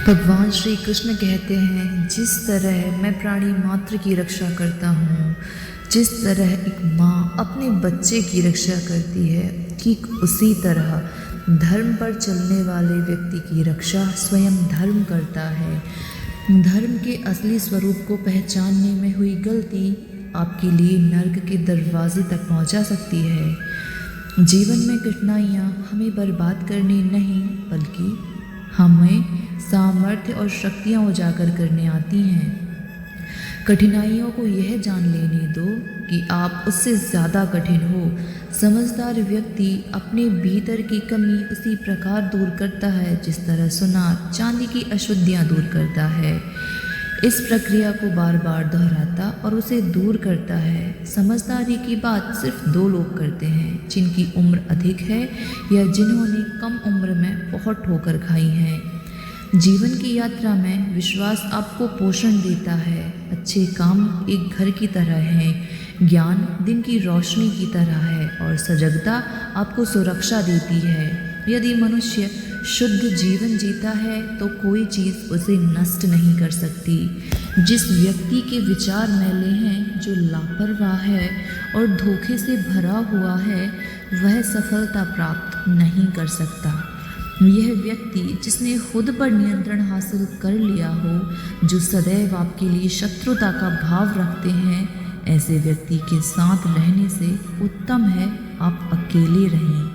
भगवान श्री कृष्ण कहते हैं, जिस तरह मैं प्राणी मात्र की रक्षा करता हूँ, जिस तरह एक माँ अपने बच्चे की रक्षा करती है, ठीक उसी तरह धर्म पर चलने वाले व्यक्ति की रक्षा स्वयं धर्म करता है। धर्म के असली स्वरूप को पहचानने में हुई गलती आपके लिए नर्क के दरवाजे तक पहुँचा सकती है। जीवन में कठिनाइयाँ हमें बर्बाद करने नहीं, बल्कि हमें सामर्थ्य और शक्तियाँ उजागर करने आती हैं। कठिनाइयों को यह जान लेने दो कि आप उससे ज़्यादा कठिन हो। समझदार व्यक्ति अपने भीतर की कमी उसी प्रकार दूर करता है जिस तरह सुनार चांदी की अशुद्धियाँ दूर करता है। इस प्रक्रिया को बार बार दोहराता और उसे दूर करता है। समझदारी की बात सिर्फ दो लोग करते हैं, जिनकी उम्र अधिक है या जिन्होंने कम उम्र में बहुत ठोकर खाई है। जीवन की यात्रा में विश्वास आपको पोषण देता है। अच्छे काम एक घर की तरह हैं, ज्ञान दिन की रोशनी की तरह है और सजगता आपको सुरक्षा देती है। यदि मनुष्य शुद्ध जीवन जीता है तो कोई चीज़ उसे नष्ट नहीं कर सकती। जिस व्यक्ति के विचार मैले हैं, जो लापरवाह है और धोखे से भरा हुआ है, वह सफलता प्राप्त नहीं कर सकता। यह व्यक्ति जिसने खुद पर नियंत्रण हासिल कर लिया हो, जो सदैव आपके लिए शत्रुता का भाव रखते हैं, ऐसे व्यक्ति के साथ रहने से उत्तम है आप अकेले रहें।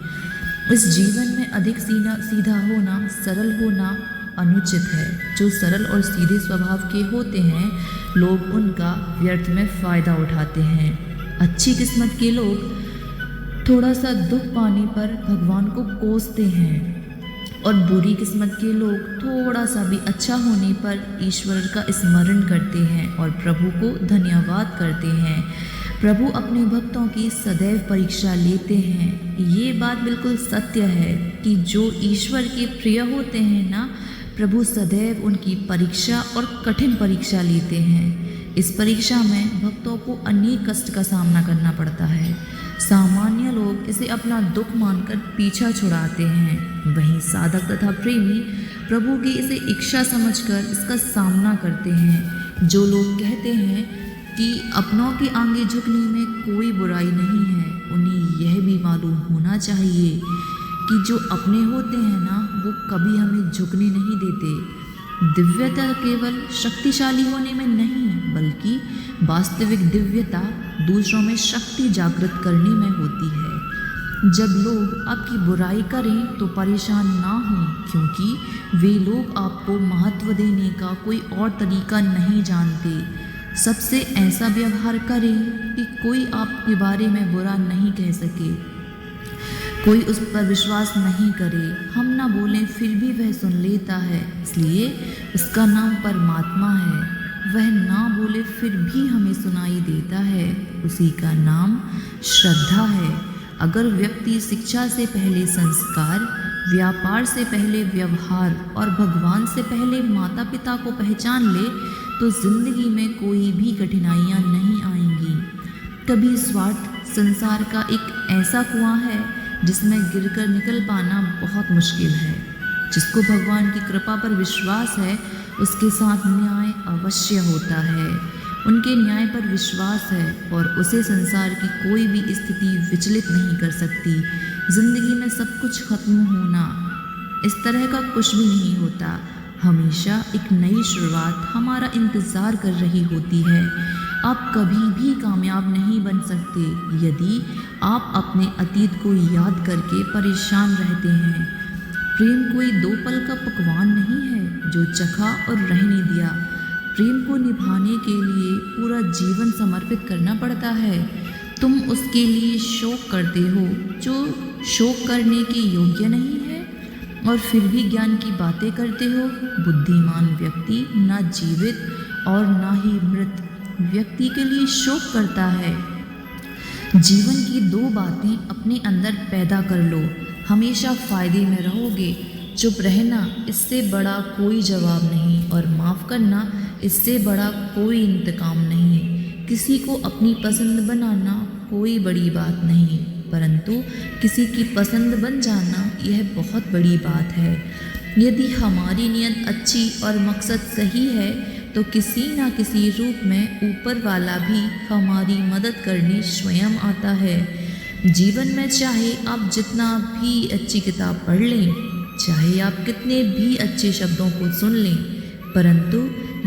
इस जीवन में अधिक सीधा होना, सरल होना अनुचित है। जो सरल और सीधे स्वभाव के होते हैं, लोग उनका व्यर्थ में फ़ायदा उठाते हैं। अच्छी किस्मत के लोग थोड़ा सा दुख पाने पर भगवान को कोसते हैं और बुरी किस्मत के लोग थोड़ा सा भी अच्छा होने पर ईश्वर का स्मरण करते हैं और प्रभु को धन्यवाद करते हैं। प्रभु अपने भक्तों की सदैव परीक्षा लेते हैं। ये बात बिल्कुल सत्य है कि जो ईश्वर के प्रिय होते हैं ना, प्रभु सदैव उनकी परीक्षा और कठिन परीक्षा लेते हैं। इस परीक्षा में भक्तों को अनेक कष्ट का सामना करना पड़ता है। सामान्य लोग इसे अपना दुख मानकर पीछा छुड़ाते हैं, वहीं साधक तथा प्रेमी प्रभु की इसे इच्छा समझकर इसका सामना करते हैं। जो लोग कहते हैं कि अपनों के आगे झुकने में कोई बुराई नहीं है, उन्हें यह भी मालूम होना चाहिए कि जो अपने होते हैं ना, वो कभी हमें झुकने नहीं देते। दिव्यता केवल शक्तिशाली होने में नहीं, बल्कि वास्तविक दिव्यता दूसरों में शक्ति जागृत करने में होती है। जब लोग आपकी बुराई करें तो परेशान ना हों, क्योंकि वे लोग आपको महत्व देने का कोई और तरीका नहीं जानते। सबसे ऐसा व्यवहार करें कि कोई आपके बारे में बुरा नहीं कह सके, कोई उस पर विश्वास नहीं करे। हम ना बोलें फिर भी वह सुन लेता है, इसलिए उसका नाम परमात्मा है। वह ना बोले फिर भी हमें सुनाई देता है, उसी का नाम श्रद्धा है। अगर व्यक्ति शिक्षा से पहले संस्कार, व्यापार से पहले व्यवहार और भगवान से पहले माता पिता को पहचान ले, तो जिंदगी में कोई भी कठिनाइयाँ नहीं आएंगी। कभी स्वार्थ संसार का एक ऐसा कुआं है जिसमें गिरकर निकल पाना बहुत मुश्किल है। जिसको भगवान की कृपा पर विश्वास है, उसके साथ न्याय अवश्य होता है। उनके न्याय पर विश्वास है और उसे संसार की कोई भी स्थिति विचलित नहीं कर सकती। जिंदगी में सब कुछ खत्म होना, इस तरह का कुछ भी नहीं होता। हमेशा एक नई शुरुआत हमारा इंतज़ार कर रही होती है। आप कभी भी कामयाब नहीं बन सकते यदि आप अपने अतीत को याद करके परेशान रहते हैं। प्रेम कोई दो पल का पकवान नहीं है जो चखा और रहने दिया। प्रेम को निभाने के लिए पूरा जीवन समर्पित करना पड़ता है। तुम उसके लिए शोक करते हो जो शोक करने के योग्य नहीं है, और फिर भी ज्ञान की बातें करते हो। बुद्धिमान व्यक्ति ना जीवित और ना ही मृत व्यक्ति के लिए शोक करता है। जीवन की दो बातें अपने अंदर पैदा कर लो, हमेशा फायदे में रहोगे। चुप रहना, इससे बड़ा कोई जवाब नहीं, और माफ़ करना, इससे बड़ा कोई इंतकाम नहीं। किसी को अपनी पसंद बनाना कोई बड़ी बात नहीं, परंतु किसी की पसंद बन जाना यह बहुत बड़ी बात है। यदि हमारी नीयत अच्छी और मकसद सही है तो किसी न किसी रूप में ऊपर वाला भी हमारी मदद करने स्वयं आता है। जीवन में चाहे आप जितना भी अच्छी किताब पढ़ लें, चाहे आप कितने भी अच्छे शब्दों को सुन लें, परंतु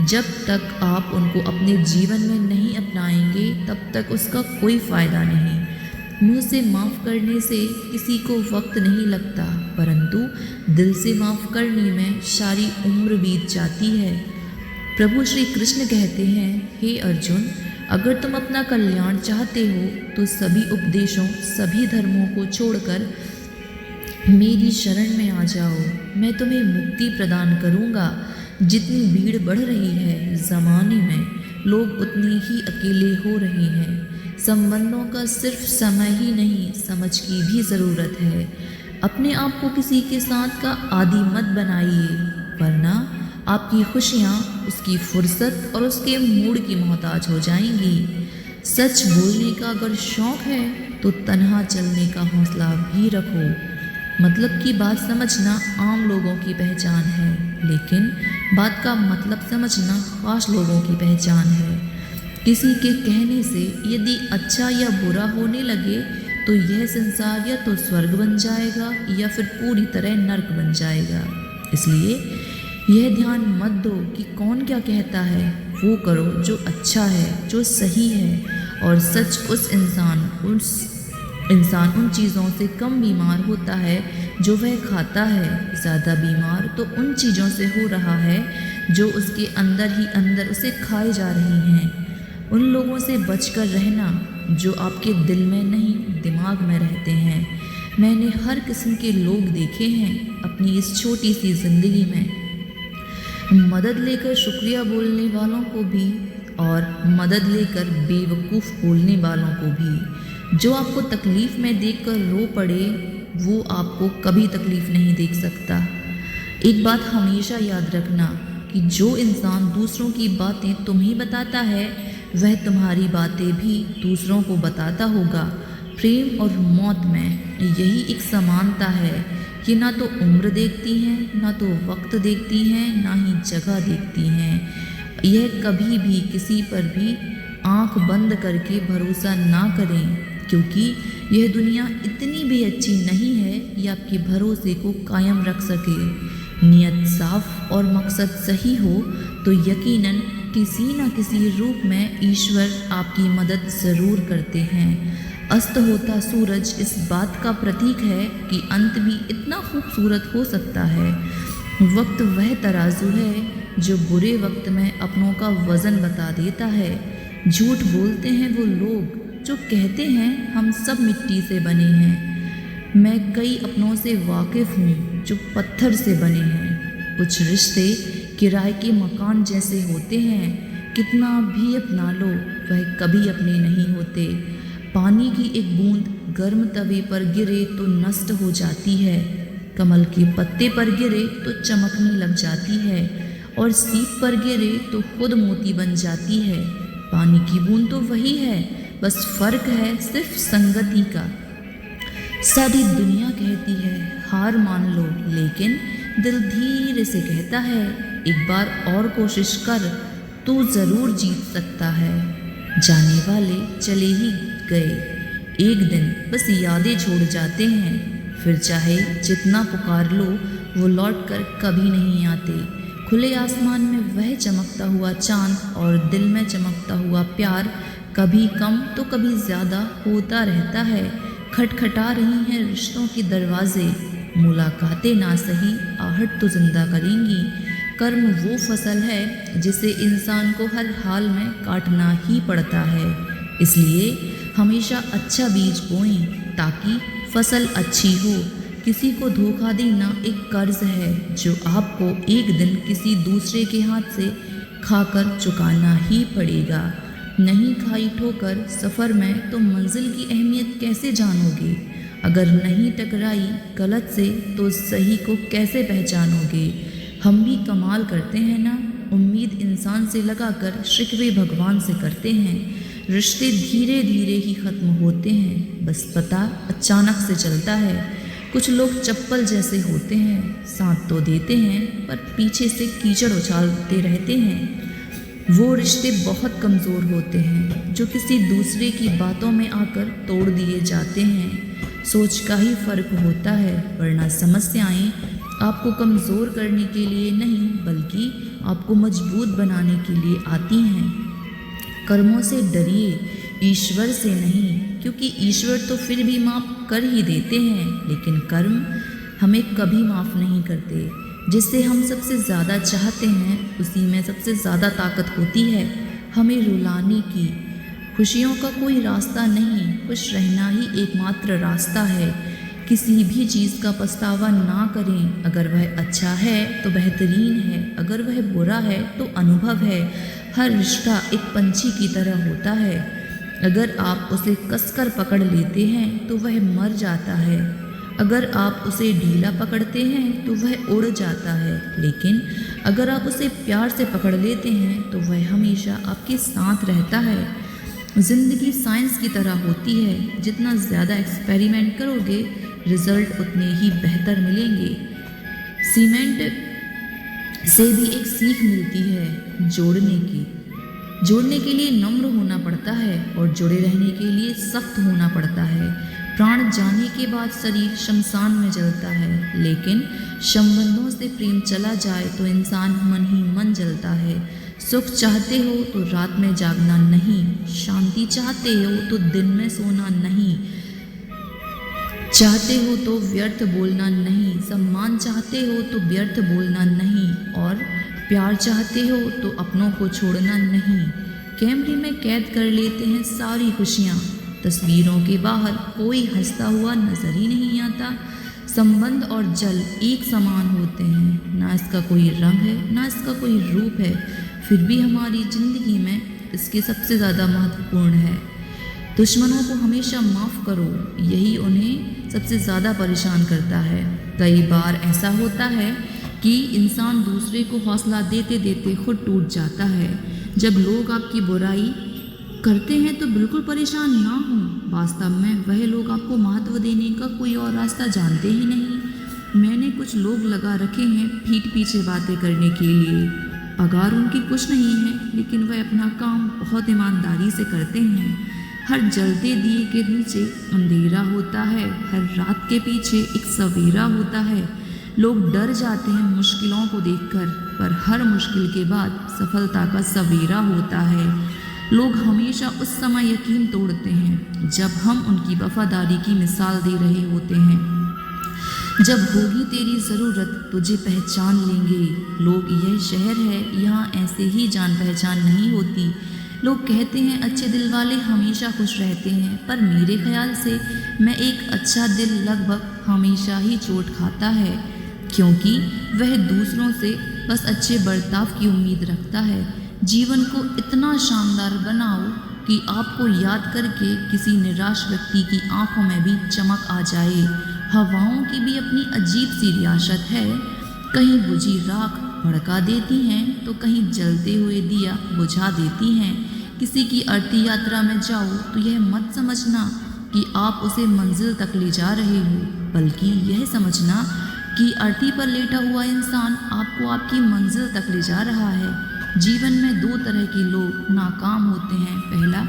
जब तक आप उनको अपने जीवन में नहीं अपनाएंगे तब तक उसका कोई फ़ायदा नहीं। मुँह से माफ़ करने से किसी को वक्त नहीं लगता, परंतु दिल से माफ़ करने में सारी उम्र बीत जाती है। प्रभु श्री कृष्ण कहते हैं, हे अर्जुन, अगर तुम अपना कल्याण चाहते हो तो सभी उपदेशों, सभी धर्मों को छोड़कर मेरी शरण में आ जाओ। मैं तुम्हें मुक्ति प्रदान करूँगा। जितनी भीड़ बढ़ रही है ज़माने में, लोग उतने ही अकेले हो रहे हैं। संबंधों का सिर्फ समय ही नहीं, समझ की भी ज़रूरत है। अपने आप को किसी के साथ का आदी मत बनाइए, वरना आपकी खुशियाँ उसकी फुर्सत और उसके मूड की मोहताज हो जाएंगी। सच बोलने का अगर शौक़ है तो तन्हा चलने का हौसला भी रखो। मतलब की बात समझना आम लोगों की पहचान है, लेकिन बात का मतलब समझना खास लोगों की पहचान है। किसी के कहने से यदि अच्छा या बुरा होने लगे तो यह संसार या तो स्वर्ग बन जाएगा या फिर पूरी तरह नर्क बन जाएगा। इसलिए यह ध्यान मत दो कि कौन क्या कहता है, वो करो जो अच्छा है, जो सही है। और सच उस इंसान उन चीज़ों से कम बीमार होता है जो वह खाता है। ज़्यादा बीमार तो उन चीज़ों से हो रहा है जो उसके अंदर ही अंदर उसे खाए जा रही हैं। उन लोगों से बचकर रहना जो आपके दिल में नहीं दिमाग में रहते हैं। मैंने हर किस्म के लोग देखे हैं अपनी इस छोटी सी ज़िंदगी में। मदद लेकर शुक्रिया बोलने वालों को भी और मदद लेकर बेवकूफ़ बोलने वालों को भी। जो आपको तकलीफ़ में देखकर रो पड़े वो आपको कभी तकलीफ़ नहीं देख सकता। एक बात हमेशा याद रखना कि जो इंसान दूसरों की बातें तुम्हें बताता है वह तुम्हारी बातें भी दूसरों को बताता होगा। प्रेम और मौत में यही एक समानता है कि ना तो उम्र देखती हैं, ना तो वक्त देखती हैं, ना ही जगह देखती हैं। यह कभी भी किसी पर भी आंख बंद करके भरोसा ना करें, क्योंकि यह दुनिया इतनी भी अच्छी नहीं है कि आपके भरोसे को कायम रख सके। नियत साफ और मकसद सही हो तो यकीनन किसी न किसी रूप में ईश्वर आपकी मदद ज़रूर करते हैं। अस्त होता सूरज इस बात का प्रतीक है कि अंत भी इतना खूबसूरत हो सकता है। वक्त वह तराजू है जो बुरे वक्त में अपनों का वज़न बता देता है। झूठ बोलते हैं वो लोग जो कहते हैं हम सब मिट्टी से बने हैं। मैं कई अपनों से वाकिफ़ हूँ जो पत्थर से बने हैं। कुछ रिश्ते किराए के मकान जैसे होते हैं, कितना भी अपना लो वह कभी अपने नहीं होते। पानी की एक बूंद गर्म तवे पर गिरे तो नष्ट हो जाती है, कमल के पत्ते पर गिरे तो चमकने लग जाती है, और सीप पर गिरे तो खुद मोती बन जाती है। पानी की बूंद तो वही है, बस फ़र्क है सिर्फ संगति का। सारी दुनिया कहती है हार मान लो, लेकिन दिल धीरे से कहता है एक बार और कोशिश कर, तू ज़रूर जीत सकता है। जाने वाले चले ही गए, एक दिन बस यादें छोड़ जाते हैं, फिर चाहे जितना पुकार लो वो लौट कर कभी नहीं आते। खुले आसमान में वह चमकता हुआ चांद और दिल में चमकता हुआ प्यार कभी कम तो कभी ज़्यादा होता रहता है। खटखटा रही हैं रिश्तों के दरवाजे, मुलाकातें ना सही आहट तो जिंदा करेंगी। कर्म वो फसल है जिसे इंसान को हर हाल में काटना ही पड़ता है। इसलिए हमेशा अच्छा बीज बोएं ताकि फसल अच्छी हो। किसी को धोखा देना एक कर्ज है जो आपको एक दिन किसी दूसरे के हाथ से खाकर चुकाना ही पड़ेगा। नहीं खाई ठोकर सफ़र में तो मंजिल की अहमियत कैसे जानोगे? अगर नहीं टकराई गलत से तो सही को कैसे पहचानोगे? हम भी कमाल करते हैं ना, उम्मीद इंसान से लगाकर शिकवे भगवान से करते हैं। रिश्ते धीरे धीरे ही ख़त्म होते हैं, बस पता अचानक से चलता है। कुछ लोग चप्पल जैसे होते हैं, साथ तो देते हैं पर पीछे से कीचड़ उछालते रहते हैं। वो रिश्ते बहुत कमज़ोर होते हैं जो किसी दूसरे की बातों में आकर तोड़ दिए जाते हैं। सोच का ही फ़र्क होता है, वरना समस्याएं आपको कमज़ोर करने के लिए नहीं बल्कि आपको मजबूत बनाने के लिए आती हैं। कर्मों से डरिए, ईश्वर से नहीं, क्योंकि ईश्वर तो फिर भी माफ़ कर ही देते हैं, लेकिन कर्म हमें कभी माफ़ नहीं करते। जिससे हम सबसे ज़्यादा चाहते हैं उसी में सबसे ज़्यादा ताकत होती है हमें रुलाने की। खुशियों का कोई रास्ता नहीं, खुश रहना ही एकमात्र रास्ता है। किसी भी चीज़ का पछतावा ना करें। अगर वह अच्छा है तो बेहतरीन है, अगर वह बुरा है तो अनुभव है। हर रिश्ता एक पंछी की तरह होता है, अगर आप उसे कसकर पकड़ लेते हैं तो वह मर जाता है, अगर आप उसे ढीला पकड़ते हैं तो वह उड़ जाता है, लेकिन अगर आप उसे प्यार से पकड़ लेते हैं तो वह हमेशा आपके साथ रहता है। ज़िंदगी साइंस की तरह होती है, जितना ज़्यादा एक्सपेरिमेंट करोगे रिज़ल्ट उतने ही बेहतर मिलेंगे। सीमेंट से भी एक सीख मिलती है जोड़ने के लिए नम्र होना पड़ता है और जुड़े रहने के लिए सख्त होना पड़ता है। प्राण जाने के बाद शरीर शमशान में जलता है, लेकिन संबंधों से प्रेम चला जाए तो इंसान मन ही मन जलता है। सुख चाहते हो तो रात में जागना नहीं, शांति चाहते हो तो दिन में सोना नहीं, चाहते हो तो व्यर्थ बोलना नहीं, सम्मान चाहते हो तो व्यर्थ बोलना नहीं, और प्यार चाहते हो तो अपनों को छोड़ना नहीं। कैमरे में कैद कर लेते हैं सारी खुशियाँ, तस्वीरों के बाहर कोई हंसता हुआ नजर ही नहीं आता। संबंध और जल एक समान होते हैं, ना इसका कोई रंग है ना इसका कोई रूप है, फिर भी हमारी ज़िंदगी में इसके सबसे ज़्यादा महत्वपूर्ण है। दुश्मनों को हमेशा माफ़ करो, यही उन्हें सबसे ज़्यादा परेशान करता है। कई बार ऐसा होता है कि इंसान दूसरे को हौसला देते देते खुद टूट जाता है। जब लोग आपकी बुराई करते हैं तो बिल्कुल परेशान ना हो, वास्तव में वह लोग आपको महत्व देने का कोई और रास्ता जानते ही नहीं। मैंने कुछ लोग लगा रखे हैं पीठ पीछे बातें करने के लिए। पगार उनकी कुछ नहीं है, लेकिन वह अपना काम बहुत ईमानदारी से करते हैं। हर जलते दिए के नीचे अंधेरा होता है, हर रात के पीछे एक सवेरा होता है। लोग डर जाते हैं मुश्किलों को देखकर, पर हर मुश्किल के बाद सफलता का सवेरा होता है। लोग हमेशा उस समय यकीन तोड़ते हैं जब हम उनकी वफादारी की मिसाल दे रहे होते हैं। जब होगी तेरी ज़रूरत तुझे पहचान लेंगे। लोग यह शहर है, यहाँ ऐसे ही जान पहचान नहीं होती। लोग कहते हैं अच्छे दिल वाले हमेशा खुश रहते हैं, पर मेरे ख्याल से मैं एक अच्छा दिल लगभग हमेशा ही चोट खाता है, क्योंकि वह दूसरों से बस अच्छे बर्ताव की उम्मीद रखता है। जीवन को इतना शानदार बनाओ कि आपको याद करके किसी निराश व्यक्ति की आंखों में भी चमक आ जाए। हवाओं की भी अपनी अजीब सी रियासत है, कहीं बुझी राख भड़का देती हैं तो कहीं जलते हुए दिया बुझा देती हैं। किसी की अर्थी यात्रा में जाओ तो यह मत समझना कि आप उसे मंजिल तक ले जा रहे हो, बल्कि यह समझना कि अर्थी पर लेटा हुआ इंसान आपको आपकी मंजिल तक ले जा रहा है। जीवन में दो तरह के लोग नाकाम होते हैं। पहला,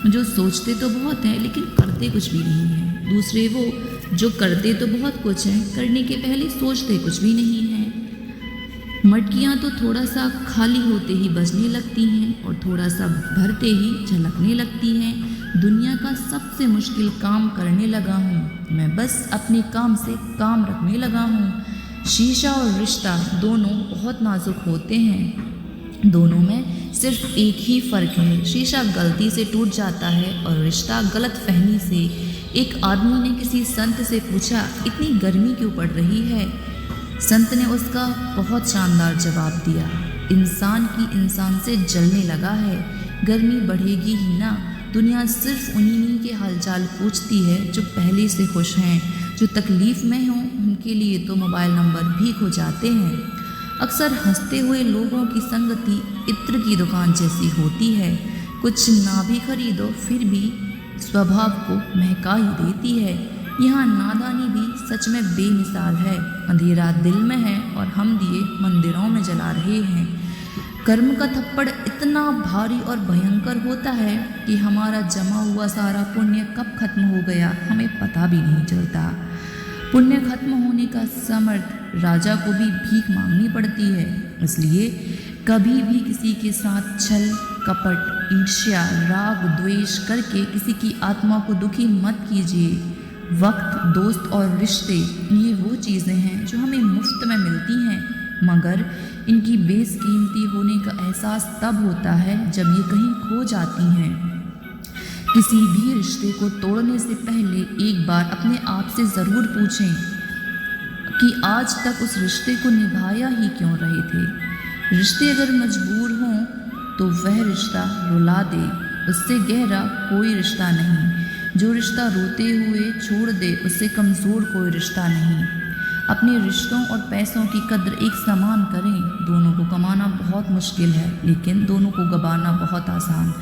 जो सोचते तो बहुत हैं लेकिन करते कुछ भी नहीं हैं। दूसरे वो जो करते तो बहुत कुछ हैं, करने के पहले सोचते कुछ भी नहीं हैं। मटकियाँ तो थोड़ा सा खाली होते ही बजने लगती हैं और थोड़ा सा भरते ही झलकने लगती हैं। दुनिया का सबसे मुश्किल काम करने लगा हूँ मैं, बस अपने काम से काम रखने लगा हूँ। शीशा और रिश्ता दोनों बहुत नाजुक होते हैं, दोनों में सिर्फ एक ही फ़र्क है, शीशा गलती से टूट जाता है और रिश्ता गलत फहमी से। एक आदमी ने किसी संत से पूछा, इतनी गर्मी क्यों पड़ रही है? संत ने उसका बहुत शानदार जवाब दिया, इंसान की इंसान से जलने लगा है, गर्मी बढ़ेगी ही ना। दुनिया सिर्फ उन्हीं के हालचाल पूछती है जो पहले से खुश हैं, जो तकलीफ़ में हों उनके लिए तो मोबाइल नंबर भी खो जाते हैं। अक्सर हंसते हुए लोगों की संगति इत्र की दुकान जैसी होती है, कुछ ना भी खरीदो फिर भी स्वभाव को महका ही देती है। यहाँ नादानी भी सच में बेमिसाल है। अंधेरा दिल में है और हम दिए मंदिरों में जला रहे हैं। कर्म का थप्पड़ इतना भारी और भयंकर होता है कि हमारा जमा हुआ सारा पुण्य कब खत्म हो गया हमें पता भी नहीं चलता। पुण्य खत्म होने का समर्थ राजा को भी भीख मांगनी पड़ती है। इसलिए कभी भी किसी के साथ छल कपट, ईर्ष्या, राग, द्वेष करके किसी की आत्मा को दुखी मत कीजिए। वक्त, दोस्त और रिश्ते ये वो चीज़ें हैं जो हमें मुफ्त में मिलती हैं, मगर इनकी बेसकीमती होने का एहसास तब होता है जब ये कहीं खो जाती हैं। किसी भी रिश्ते को तोड़ने से पहले एक बार अपने आप से ज़रूर पूछें कि आज तक उस रिश्ते को निभाया ही क्यों रहे थे। रिश्ते अगर मजबूर हों तो वह रिश्ता रुला दे, उससे गहरा कोई रिश्ता नहीं। जो रिश्ता रोते हुए छोड़ दे उससे कमज़ोर कोई रिश्ता नहीं। अपने रिश्तों और पैसों की कद्र एक समान करें। दोनों को कमाना बहुत मुश्किल है, लेकिन दोनों को गंवाना बहुत आसान।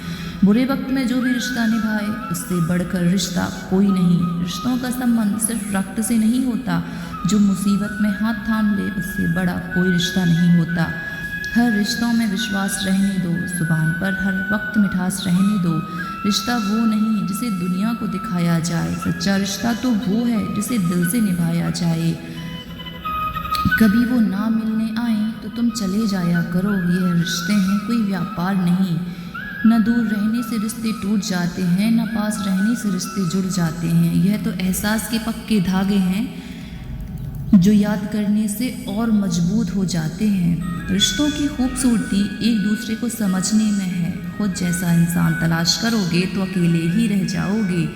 बुरे वक्त में जो भी रिश्ता निभाए उससे बढ़कर रिश्ता कोई नहीं। रिश्तों का संबंध सिर्फ रक्त से नहीं होता। जो मुसीबत में हाथ थाम ले उससे बड़ा कोई रिश्ता नहीं होता। हर रिश्तों में विश्वास रहने दो, जुबान पर हर वक्त मिठास रहने दो। रिश्ता वो नहीं जिसे दुनिया को दिखाया जाए, सच्चा रिश्ता तो वो है जिसे दिल से निभाया जाए। कभी वो ना मिलने आए तो तुम चले जाया करो। यह रिश्ते हैं, कोई व्यापार नहीं। न दूर रहने से रिश्ते टूट जाते हैं, न पास रहने से रिश्ते जुड़ जाते हैं। यह तो एहसास के पक्के धागे हैं जो याद करने से और मजबूत हो जाते हैं। रिश्तों की खूबसूरती एक दूसरे को समझने में है। खुद जैसा इंसान तलाश करोगे तो अकेले ही रह जाओगे।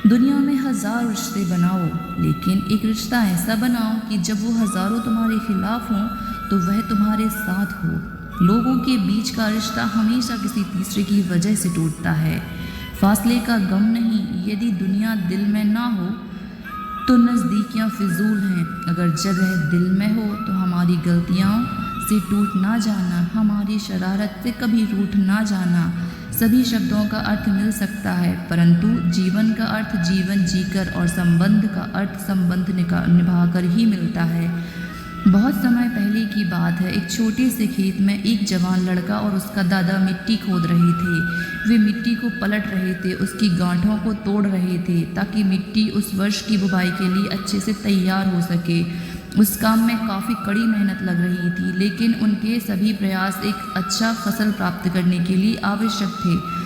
दुनिया में 1000 रिश्ते बनाओ, लेकिन एक रिश्ता ऐसा बनाओ कि जब वो हज़ारों तुम्हारे खिलाफ हों तो वह तुम्हारे साथ हो। लोगों के बीच का रिश्ता हमेशा किसी तीसरे की वजह से टूटता है। फासले का गम नहीं। यदि दुनिया दिल में ना हो तो नज़दीकियाँ फिजूल हैं। अगर जगह दिल में हो तो हमारी गलतियों से टूट ना जाना, हमारी शरारत से कभी रूठ ना जाना। सभी शब्दों का अर्थ मिल सकता है, परंतु जीवन का अर्थ जीवन जीकर और संबंध का अर्थ संबंध निभाकर ही मिलता है। बहुत समय पहले की बात है। एक छोटे से खेत में एक जवान लड़का और उसका दादा मिट्टी खोद रहे थे। वे मिट्टी को पलट रहे थे, उसकी गांठों को तोड़ रहे थे ताकि मिट्टी उस वर्ष की बुवाई के लिए अच्छे से तैयार हो सके। उस काम में काफ़ी कड़ी मेहनत लग रही थी, लेकिन उनके सभी प्रयास एक अच्छा फसल प्राप्त करने के लिए आवश्यक थे।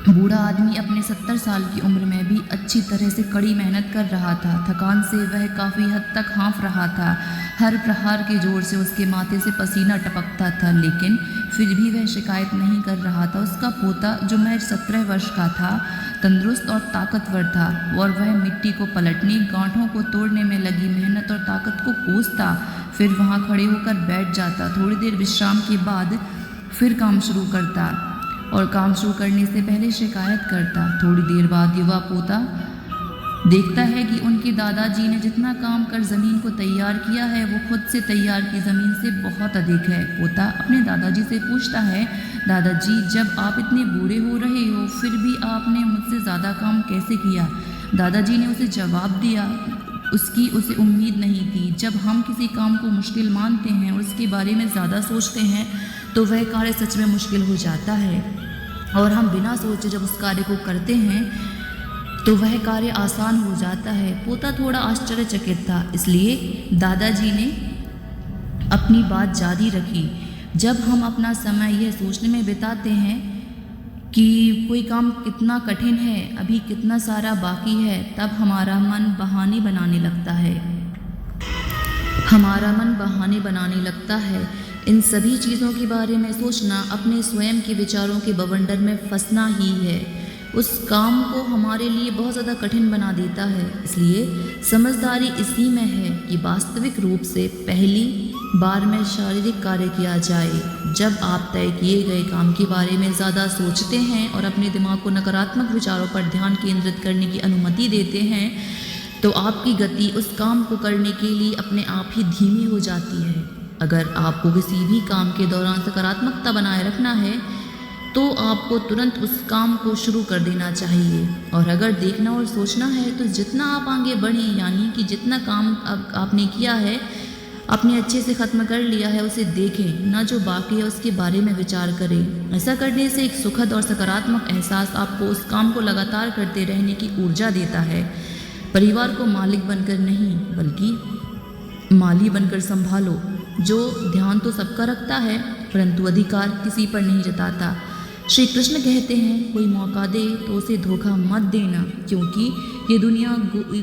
बूढ़ा आदमी अपने 70 साल की उम्र में भी अच्छी तरह से कड़ी मेहनत कर रहा था। थकान से वह काफ़ी हद तक हाँफ रहा था। हर प्रहार के जोर से उसके माथे से पसीना टपकता था, लेकिन फिर भी वह शिकायत नहीं कर रहा था। उसका पोता जो महज 17 वर्ष का था, तंदुरुस्त और ताकतवर था, और वह मिट्टी को पलटने, गांठों को तोड़ने में लगी मेहनत और ताकत को कोसता, फिर वहाँ खड़े होकर बैठ जाता। थोड़ी देर विश्राम के बाद फिर काम शुरू करता और काम शुरू करने से पहले शिकायत करता। थोड़ी देर बाद युवा पोता देखता है कि उनके दादाजी ने जितना काम कर ज़मीन को तैयार किया है वो खुद से तैयार की ज़मीन से बहुत अधिक है। पोता अपने दादाजी से पूछता है, दादाजी जब आप इतने बूढ़े हो रहे हो फिर भी आपने मुझसे ज़्यादा काम कैसे किया? दादाजी ने उसे जवाब दिया, उसकी उसे उम्मीद नहीं थी। जब हम किसी काम को मुश्किल मानते हैं और उसके बारे में ज़्यादा सोचते हैं तो वह कार्य सच में मुश्किल हो जाता है, और हम बिना सोचे जब उस कार्य को करते हैं तो वह कार्य आसान हो जाता है। पोता थोड़ा आश्चर्यचकित था, इसलिए दादाजी ने अपनी बात जारी रखी। जब हम अपना समय यह सोचने में बिताते हैं कि कोई काम कितना कठिन है, अभी कितना सारा बाकी है, तब हमारा मन बहाने बनाने लगता है। इन सभी चीज़ों के बारे में सोचना अपने स्वयं के विचारों के बवंडर में फंसना ही है। उस काम को हमारे लिए बहुत ज़्यादा कठिन बना देता है। इसलिए समझदारी इसी में है कि वास्तविक रूप से पहली बार में शारीरिक कार्य किया जाए। जब आप तय किए गए काम के बारे में ज़्यादा सोचते हैं और अपने दिमाग को नकारात्मक विचारों पर ध्यान केंद्रित करने की अनुमति देते हैं तो आपकी गति उस काम को करने के लिए अपने आप ही धीमी हो जाती है। अगर आपको किसी भी काम के दौरान सकारात्मकता बनाए रखना है तो आपको तुरंत उस काम को शुरू कर देना चाहिए। और अगर देखना और सोचना है तो जितना आप आगे बढ़ें, यानी कि जितना काम आपने किया है, आपने अच्छे से ख़त्म कर लिया है, उसे देखें, ना जो बाकी है उसके बारे में विचार करें। ऐसा करने से एक सुखद और सकारात्मक एहसास आपको उस काम को लगातार करते रहने की ऊर्जा देता है। परिवार को मालिक बनकर नहीं बल्कि माली बनकर संभालो। जो ध्यान तो सबका रखता है परंतु अधिकार किसी पर नहीं जताता। श्री कृष्ण कहते हैं, कोई मौका दे तो उसे धोखा मत देना, क्योंकि ये दुनिया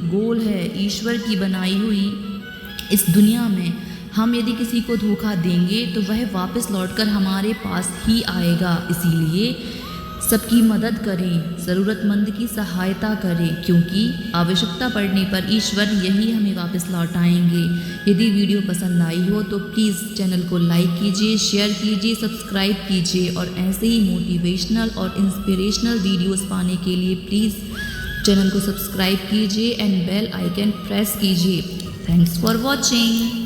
गोल है, ईश्वर की बनाई हुई। इस दुनिया में हम यदि किसी को धोखा देंगे तो वह वापस लौटकर हमारे पास ही आएगा। इसीलिए सबकी मदद करें, ज़रूरतमंद की सहायता करें, क्योंकि आवश्यकता पड़ने पर ईश्वर यही हमें वापस लौटाएंगे। यदि वीडियो पसंद आई हो तो प्लीज़ चैनल को लाइक कीजिए, शेयर कीजिए, सब्सक्राइब कीजिए और ऐसे ही मोटिवेशनल और इंस्पिरेशनल वीडियोस पाने के लिए प्लीज़ चैनल को सब्सक्राइब कीजिए एंड बेल आइकन प्रेस कीजिए। Thanks for watching.